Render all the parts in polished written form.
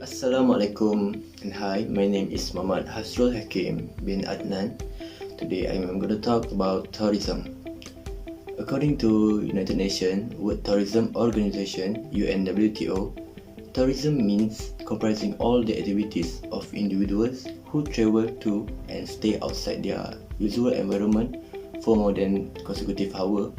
Assalamualaikum and hi, my name is Muhammad Hasrul Hakim bin Adnan. Today I am going to talk about tourism. According to United Nations World Tourism Organization (UNWTO), tourism means comprising all the activities of individuals who travel to and stay outside their usual environment for more than consecutive hours,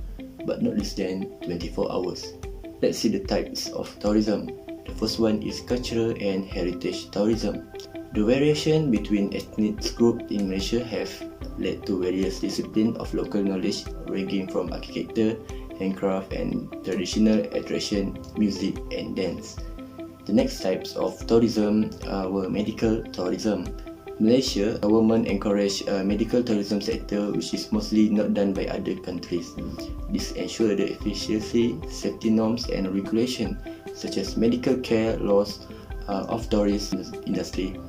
but not less than 24 hours. Let's see the types of tourism. The first one is cultural and heritage tourism. The variation between ethnic groups in Malaysia have led to various disciplines of local knowledge ranging from architecture, handcraft and traditional attraction, music and dance. The next types of tourism were medical tourism. Malaysia government encourage medical tourism sector, which is mostly not done by other countries. This ensure the efficiency, safety norms and regulation such as medical care laws of tourism industry.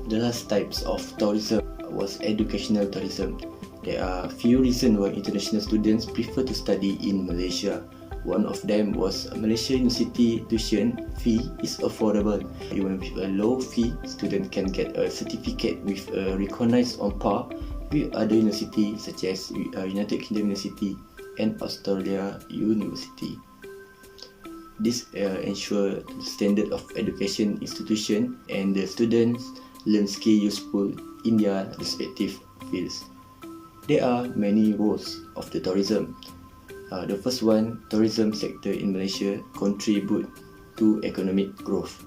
The last types of tourism was educational tourism. There are few reasons why international students prefer to study in Malaysia. One of them was Malaysia University tuition fee is affordable. Even with a low fee, students can get a certificate with a recognized on par with other universities such as United Kingdom University and Australia University. This ensure the standard of education institution and the students learn skill useful in their respective fields. There are many roles of the tourism. The first one, tourism sector in Malaysia contribute to economic growth.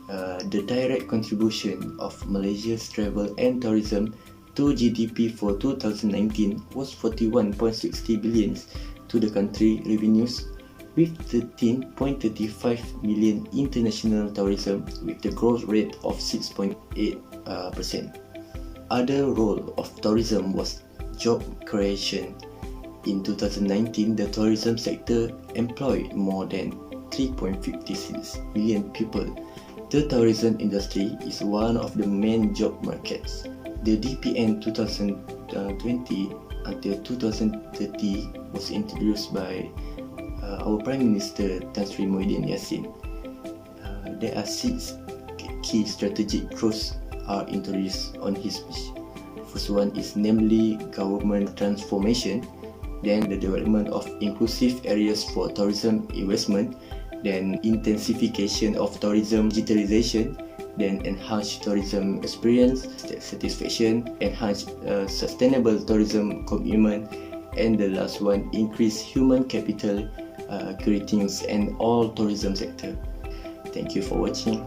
The direct contribution of Malaysia's travel and tourism to GDP for 2019 was 41.60 billion to the country revenues, with 13.35 million international tourism with the growth rate of 6.8%. Other role of tourism was job creation. In 2019, the tourism sector employed more than 3.56 million people. The tourism industry is one of the main job markets. The DPN 2020 until 2030 was introduced by our Prime Minister Tan Sri Muhyiddin Yassin. There are 6 key strategic growths are introduced on his speech. First one is namely government transformation, then the development of inclusive areas for tourism investment, then intensification of tourism digitalization, then enhanced tourism experience satisfaction, enhanced sustainable tourism commitment, and the last one, increase human capital creating and all tourism sector. Thank you for watching.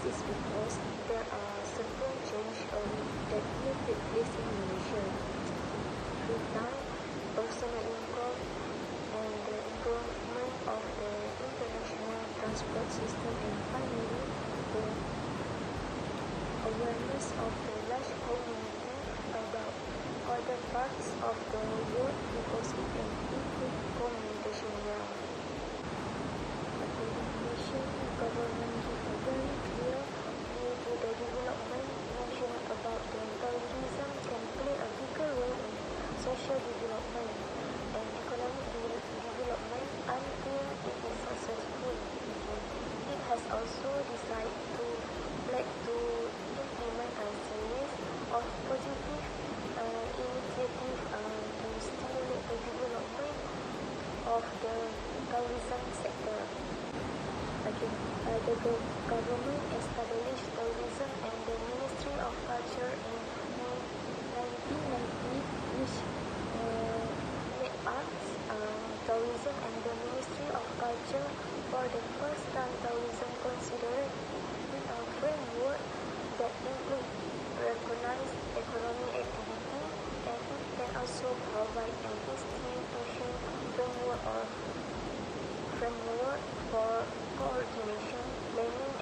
is because there are certain changes that will take place in Malaysia. Free time, personal income, and the improvement of the international transport system, and finally, the awareness of the large community about other parts of the world because it can improve communication well. The Malaysian government give a very clear view to the development mentioned about the tourism can play a bigger role in social development and economic development until it is successful. It has also decided to implement a series of positive initiatives to stimulate the development of the tourism sector. The government established tourism and the Ministry of Culture in 1990, which made arts, tourism, and the Ministry of Culture for the first time tourism considered in a framework that includes recognized economic activity, and it can also provide an institution framework for coordination, planning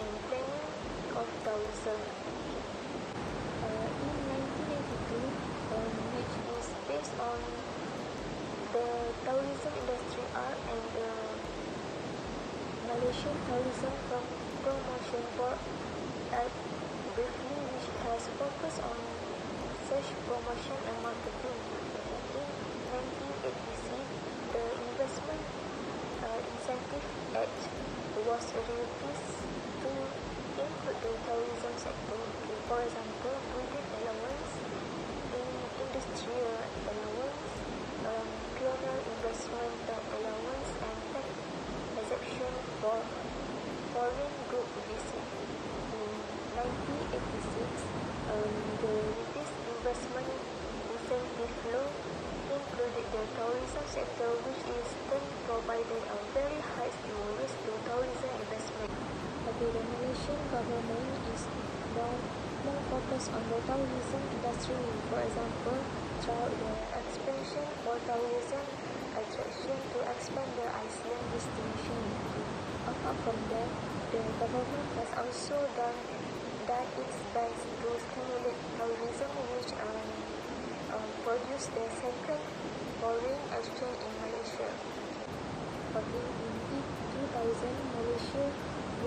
of tourism. In 1982, which is based on the Tourism Industry Act and the Malaysian Tourism Promotion Board Act, briefly, which has focused on search, promotion, and marketing. In 1986, the Investment Incentive Act was revised to include the tourism sector. For example, credit allowance, industrial allowance, pioneer investment allowance, and tax exemption for foreign group visit. In 1986, the revised investment incentive law included the tourism sector, which is then provided a very high stimulus to tourism investment. The Malaysian government is now more focused on the tourism industry, for example, through the expansion for tourism attraction to expand the Iceland destination. Apart from that, the government has also done its best to stimulate tourism, which produced the second foreign exchange in Malaysia. In 2000, Malaysia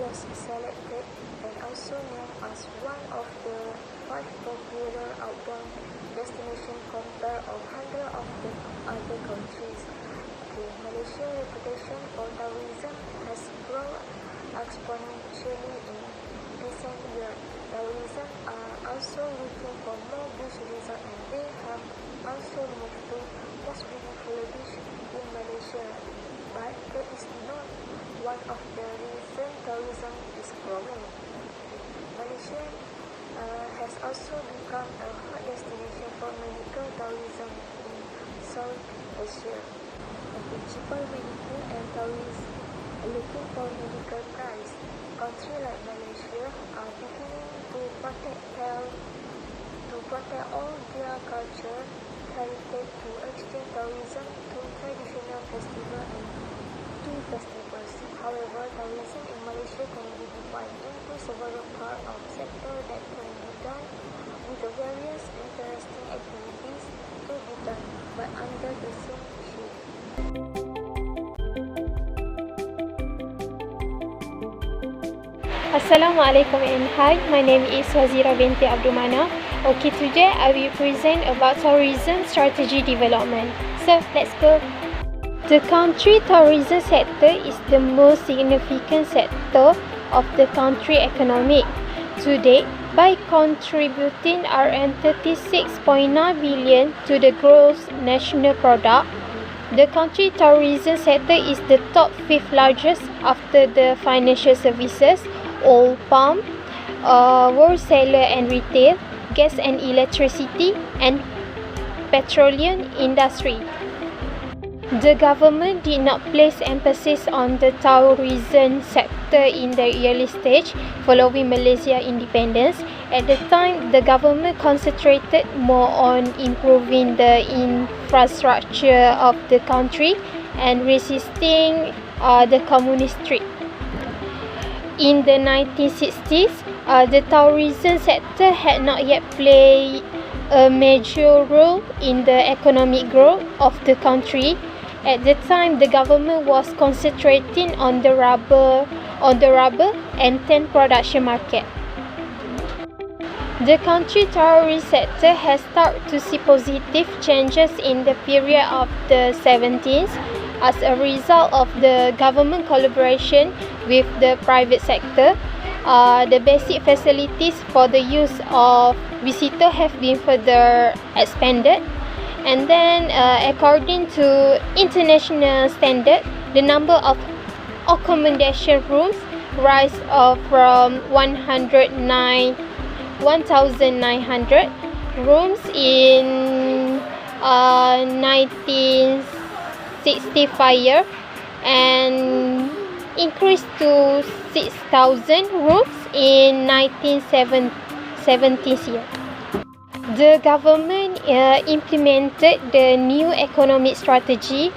was selected and also named as one of the 5 popular outbound destinations compared of 100 of the other countries. Malaysia's reputation for tourism has grown exponentially in recent years. Tourism are also looking for more beach resorts, and they have also moved to most beautiful beach in Malaysia. But that is not one of the reasons tourism is growing. Malaysia has also become a hot destination for medical tourism in South Asia. Cheaper medical and tourists looking for medical price. Countries like Malaysia are beginning to protect all their culture, heritage to extend tourism to traditional festivals and to festivals. However, tourism in Malaysia can be divided into several parts of sector that can be done with the various interesting activities to be done, but under the same shade. Assalamualaikum and hi, my name is Wazira binti Abdul Manaf. Okay, today I will present about tourism strategy development. So, let's go. The country tourism sector is the most significant sector of the country economy. To date, by contributing around 36.9 billion to the gross national product, the country tourism sector is the top 5th largest after the financial services, oil palm, wholesaler and retail, gas and electricity, and petroleum industry. The government did not place emphasis on the tourism sector in the early stage following Malaysia independence. At the time, the government concentrated more on improving the infrastructure of the country and resisting the communist threat. In the 1960s, the tourism sector had not yet played a major role in the economic growth of the country. At the time, the government was concentrating on the rubber and tent production market. The country tourist sector has started to see positive changes in the period of the 70s as a result of the government collaboration with the private sector. The basic facilities for the use of visitors have been further expanded. And then, according to international standard, the number of accommodation rooms rise from 1,900 rooms in 1965 and increased to 6,000 rooms in 1970s. The government implemented the new economic strategy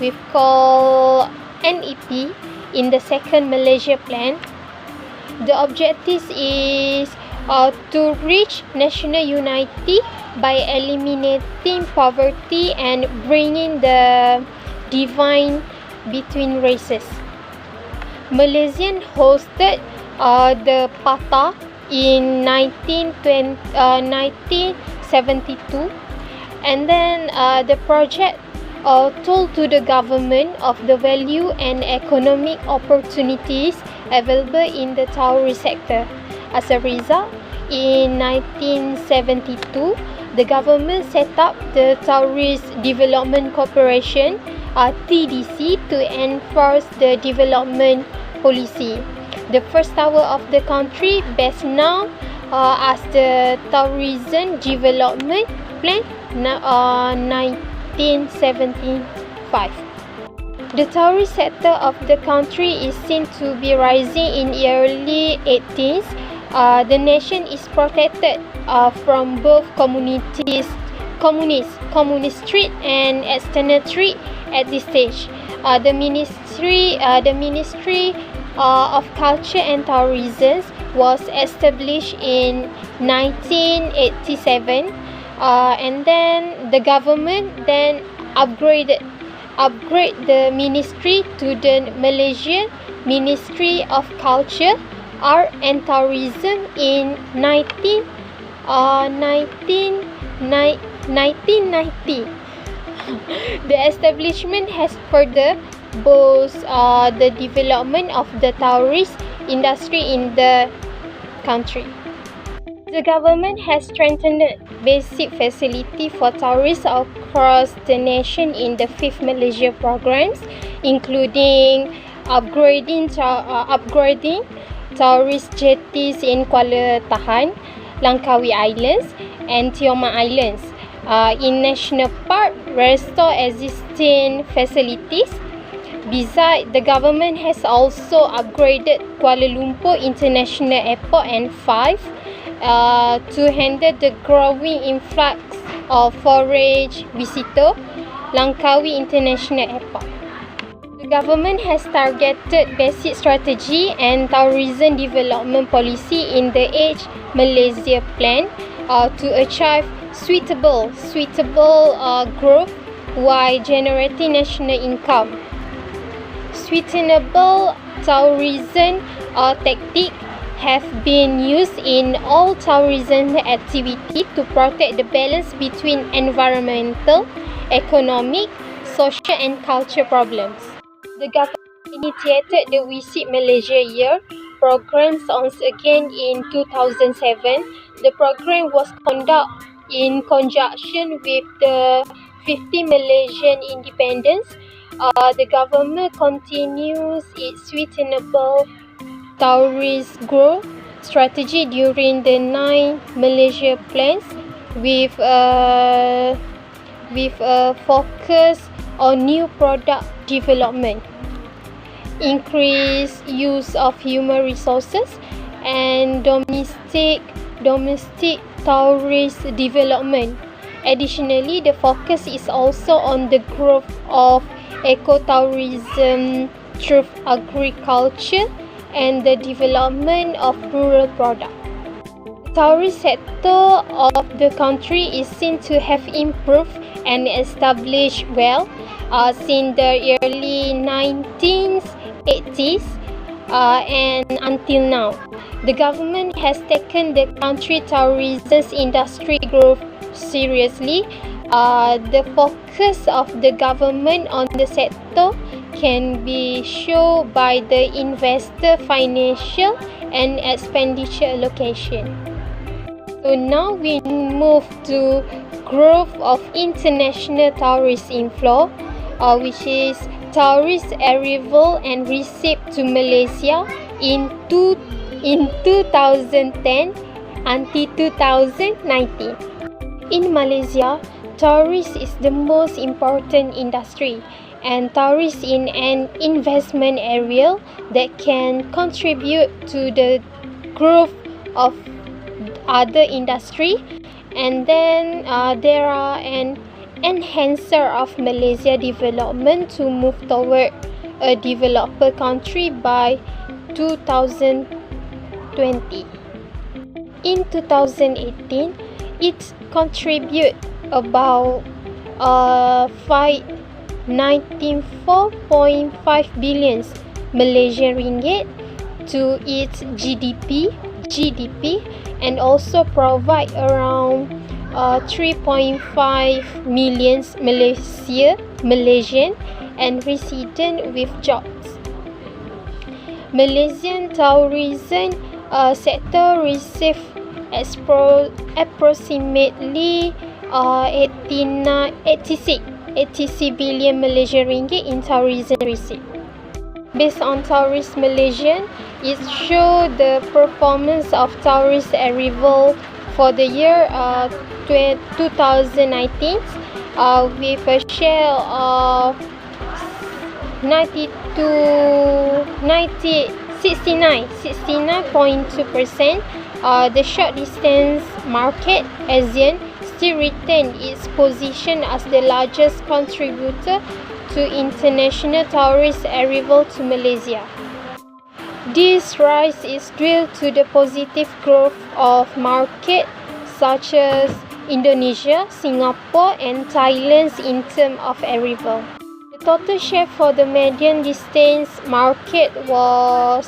we call NEP in the second Malaysia plan. The objective is to reach national unity by eliminating poverty and bringing the divide between races. Malaysian hosted the PATA in 1972, and then the project told to the government of the value and economic opportunities available in the tourist sector. As a result, in 1972, the government set up the Tourist Development Corporation (TDC) to enforce the development policy. The first tower of the country, best known as the Tourism Development Plan 1975. The tourist sector of the country is seen to be rising in early 80s. The nation is protected from both communist threat and external threat at this stage. The Ministry of Culture and Tourism was established in 1987, and then the government then upgrade the ministry to the Malaysian Ministry of Culture, Art and Tourism in 1990. The establishment has further boosted the development of the tourist industry in the country. The government has strengthened basic facility for tourists across the nation in the 5th Malaysia programs, including upgrading tourist jetties in Kuala Tahan, Langkawi Islands and Tioman Islands. In National Park, restore existing facilities. Besides, the government has also upgraded Kuala Lumpur International Airport and 5 to handle the growing influx of foreign visitors, Langkawi International Airport. The government has targeted basic strategy and tourism development policy in the 8th Malaysia Plan to achieve suitable growth while generating national income. Sustainable tourism tactics have been used in all tourism activity to protect the balance between environmental, economic, social and cultural problems. The government initiated the Visit Malaysia Year program once again in 2007. The program was conducted in conjunction with the 50th Malaysian independence. The government continues its sustainable tourist growth strategy during the 9 Malaysia plans with a focus or new product development, increased use of human resources, and domestic tourist development. Additionally, the focus is also on the growth of ecotourism through agriculture and the development of rural products. The tourist sector of the country is seen to have improved and established well since the early 1980s and until now. The government has taken the country tourism industry growth seriously. The focus of the government on the sector can be shown by the investor financial and expenditure allocation. So now we move to growth of international tourist inflow, which is tourist arrival and receipt to Malaysia in 2010 until 2019. In Malaysia, tourism is the most important industry, and tourism is an investment area that can contribute to the growth of other industry, and then there are an enhancer of Malaysia development to move toward a developer country by 2020. In 2018, it contribute about 94.5 billion Malaysian ringgit to its GDP, and also provide around 3.5 million Malaysian and resident with jobs. Malaysian tourism sector received approximately 86 billion Malaysian ringgit in tourism receipt. Based on Tourist Malaysia, it shows the performance of tourist arrival for the year 2019 with a share of 69.2%. The short distance market, ASEAN, still retained its position as the largest contributor to international tourist arrival to Malaysia. This rise is due to the positive growth of markets such as Indonesia, Singapore, and Thailand in terms of arrival. The total share for the medium distance market was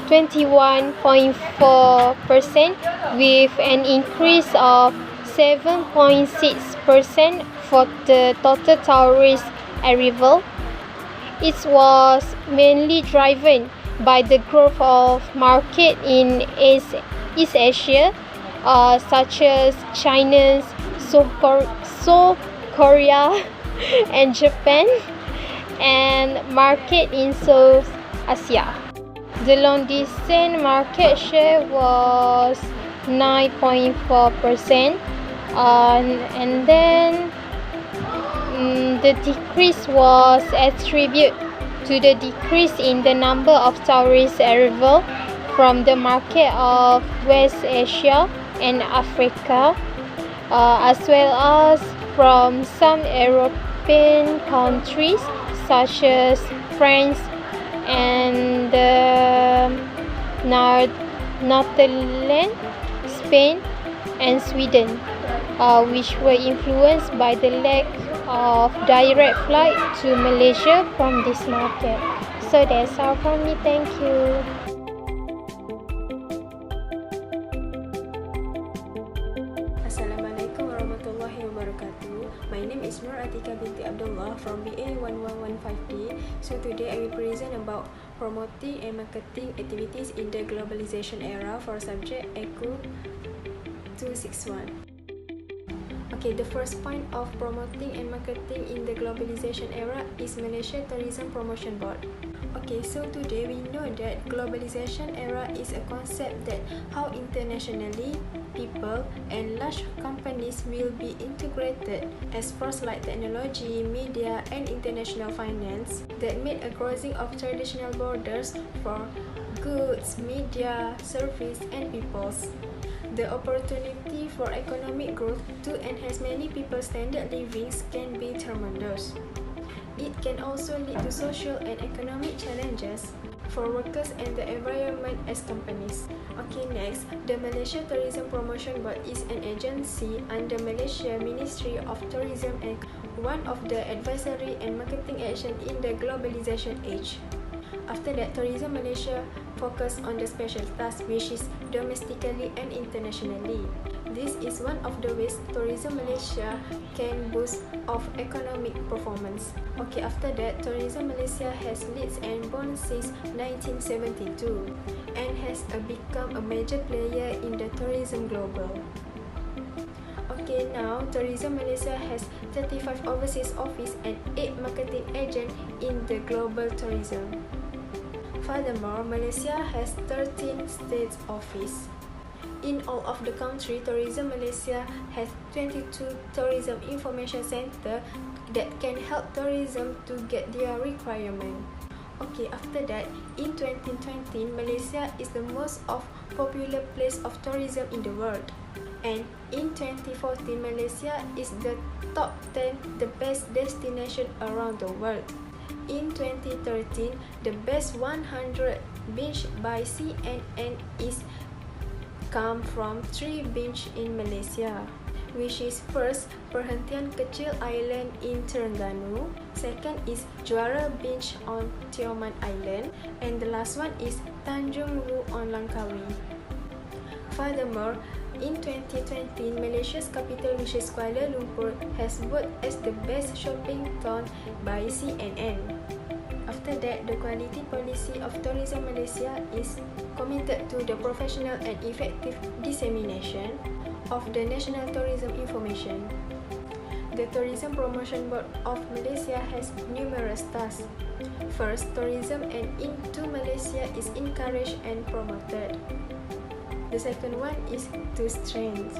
21.4%, with an increase of 7.6% for the total tourist arrival. It was mainly driven by the growth of market in East Asia, such as China, South Korea, and Japan, and market in South Asia. The long distance market share was 9.4%, and then the decrease was attributed to the decrease in the number of tourist arrival from the market of West Asia and Africa, as well as from some European countries such as France and Netherlands, Spain, and Sweden, which were influenced by the lack of direct flight to Malaysia from this market. So that's all from me. Thank you. Assalamualaikum warahmatullahi wabarakatuh. My name is Nur Atika binti Abdullah from BA 1115D. So today I will present about promoting and marketing activities in the globalization era for subject ECO 261. Okay, the first point of promoting and marketing in the globalization era is Malaysia Tourism Promotion Board. Okay, so today we know that globalization era is a concept that how internationally people and large companies will be integrated as force like technology, media, and international finance that made a crossing of traditional borders for goods, media, service, and peoples. The opportunity for economic growth to enhance many people's standard livings can be tremendous. It can also lead to social and economic challenges for workers and the environment as companies. Okay, next, the Malaysia Tourism Promotion Board is an agency under Malaysia Ministry of Tourism and one of the advisory and marketing action in the globalization age. After that, Tourism Malaysia focus on the special task which is domestically and internationally. This is one of the ways Tourism Malaysia can boost of economic performance. Okay, after that, Tourism Malaysia has leads and born since 1972 and has become a major player in the tourism global. Okay, now Tourism Malaysia has 35 overseas office and 8 marketing agents in the global tourism. Furthermore, Malaysia has 13 state office. In all of the country, Tourism Malaysia has 22 tourism information center that can help tourism to get their requirement. Okay, after that, in 2020, Malaysia is the most popular place of tourism in the world. And in 2014, Malaysia is the top 10 the best destination around the world. In 2013, the best 100 beach by CNN is come from 3 beach in Malaysia, which is first Perhentian Kecil Island in Terengganu, second is Juara Beach on Tioman Island, and the last one is Tanjung Ru on Langkawi. Furthermore, in 2020, Malaysia's capital, which is Kuala Lumpur, has voted as the best shopping town by CNN. After that, the quality policy of Tourism Malaysia is committed to the professional and effective dissemination of the national tourism information. The Tourism Promotion Board of Malaysia has numerous tasks. First, tourism and into Malaysia is encouraged and promoted. The second one is to strengthen,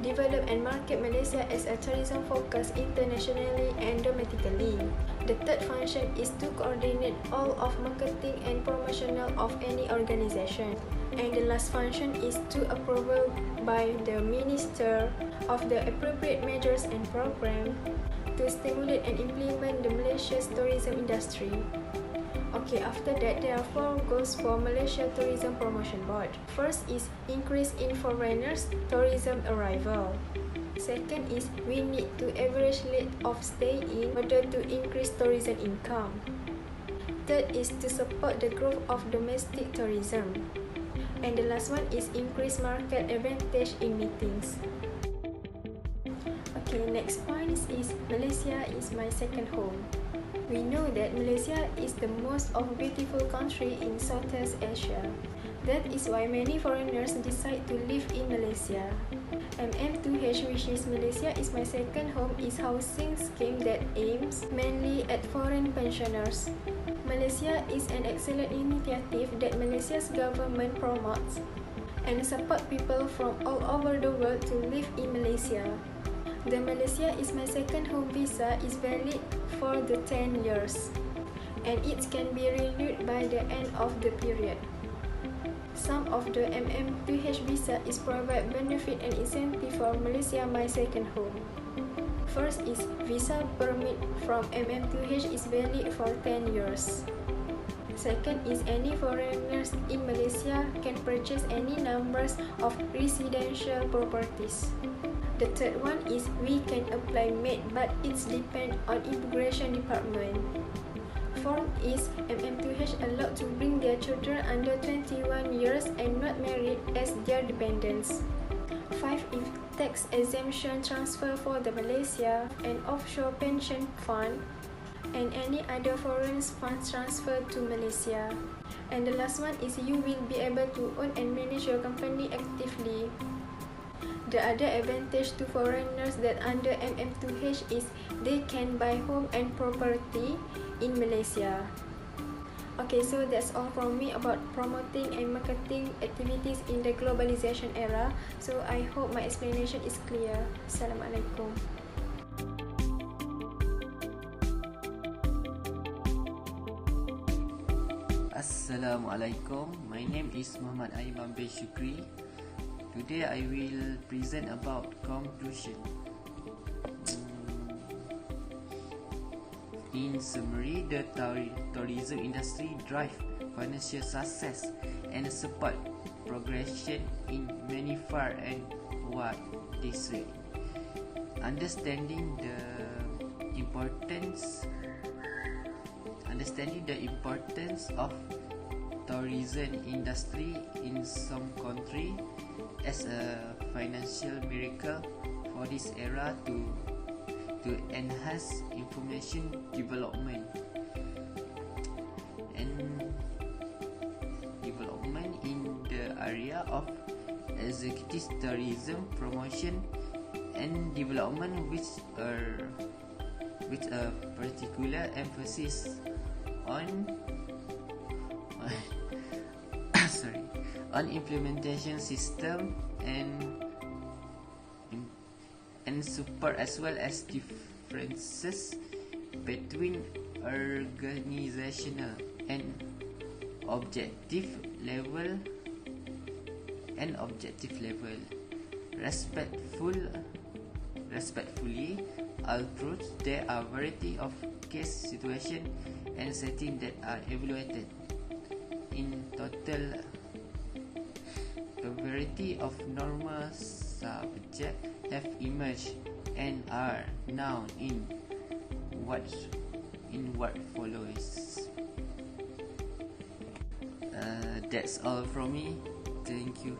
develop and market Malaysia as a tourism focus internationally and domestically. The third function is to coordinate all of marketing and promotional of any organization. And the last function is to approval by the Minister of the appropriate measures and program to stimulate and implement the Malaysia's tourism industry. Okay, after that, there are 4 goals for Malaysia Tourism Promotion Board. First is increase in foreigners tourism arrival. Second is we need to average length of stay in order to increase tourism income. Third is to support the growth of domestic tourism. And the last one is increase market advantage in meetings. Okay, next point is Malaysia is my second home. We know that Malaysia is the most beautiful country in Southeast Asia. That is why many foreigners decide to live in Malaysia. MM2H, which is Malaysia is my second home, is housing scheme that aims mainly at foreign pensioners. Malaysia is an excellent initiative that Malaysia's government promotes and support people from all over the world to live in Malaysia. The Malaysia is my second home visa is valid for the 10 years and it can be renewed by the end of the period. Some of the MM2H visa is provide benefit and incentive for Malaysia my second home. First is visa permit from MM2H is valid for 10 years. Second is any foreigners in Malaysia can purchase any numbers of residential properties. The third one is we can apply MAID but it's depend on immigration department. Fourth is MM2H allowed to bring their children under 21 years and not married as their dependents. 5 is tax exemption transfer for the Malaysia and offshore pension fund and any other foreign funds transfer to Malaysia. And the last one is you will be able to own and manage your company actively. The other advantage to foreigners that under MM2H is they can buy home and property in Malaysia. Okay, so that's all from me about promoting and marketing activities in the globalization era. So I hope my explanation is clear. Assalamualaikum. Assalamualaikum. My name is Muhammad Aiman bin Shukri. Today I will present about conclusion. In summary, the tourism industry drive financial success and support progression in many far and wide districts. Understanding the importance of tourism industry in some country as a financial miracle for this era to enhance information development in the area of executive tourism promotion and development with a particular emphasis on implementation system and support, as well as differences between organizational and objective level respectfully, although there are variety of case situation and setting that are evaluated. In total, a variety of normal subjects have emerged and are now in what follows. That's all from me. Thank you.